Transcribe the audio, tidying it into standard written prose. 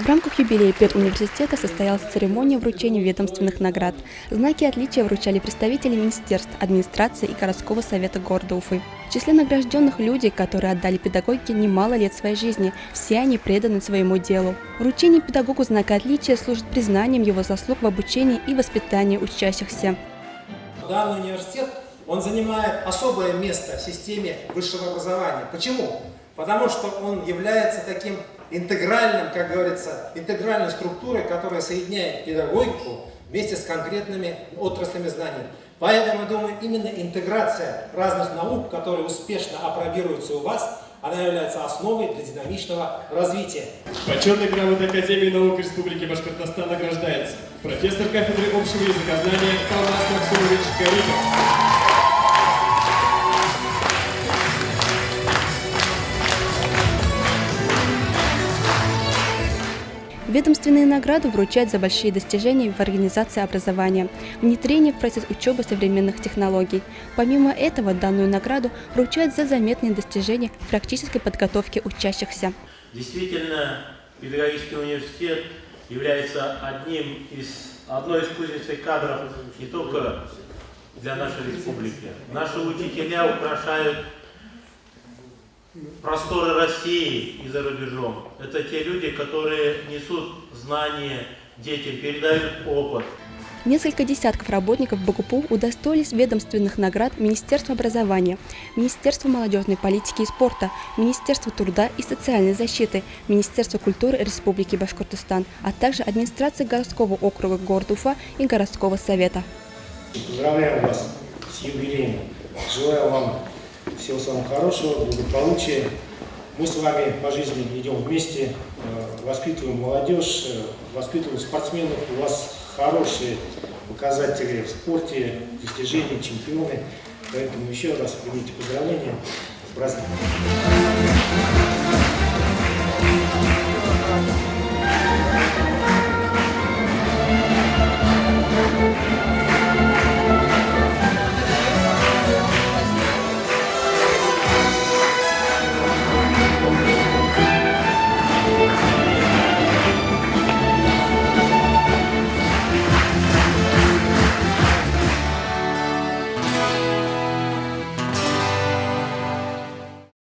В рамках юбилея педуниверситета состоялась церемония вручения ведомственных наград. Знаки отличия вручали представители министерств, администрации и городского совета города Уфы. В числе награжденных люди, которые отдали педагогике немало лет своей жизни. Все они преданы своему делу. Вручение педагогу знака отличия служит признанием его заслуг в обучении и воспитании учащихся. Данный университет, он занимает особое место в системе высшего образования. Почему? Потому что он является таким интегральным, как говорится, интегральной структурой, которая соединяет педагогику вместе с конкретными отраслями знаний. Поэтому, я думаю, именно интеграция разных наук, которые успешно апробируются у вас, она является основой для динамичного развития. Почетной грамотой Академии наук Республики Башкортостан награждается профессор кафедры общего языкознания Павлас Максимович Гарипов. Ведомственные награды вручают за большие достижения в организации образования, внедрение в процесс учебы современных технологий. Помимо этого, данную награду вручают за заметные достижения в практической подготовке учащихся. Действительно, педагогический университет является одной из кузниц кадров не только для нашей республики. Наши учителя украшают просторы России и за рубежом. Это те люди, которые несут знания детям, передают опыт. Несколько десятков работников БГУПУ удостоились ведомственных наград Министерства образования, Министерства молодежной политики и спорта, Министерства труда и социальной защиты, Министерства культуры Республики Башкортостан, а также администрации городского округа города Уфа и городского совета. Поздравляю вас с юбилеем. Желаю вам всего самого хорошего, благополучия. Мы с вами по жизни идем вместе, воспитываем молодежь, воспитываем спортсменов. У вас хорошие показатели в спорте, достижения, чемпионы. Поэтому еще раз примите поздравления с праздником.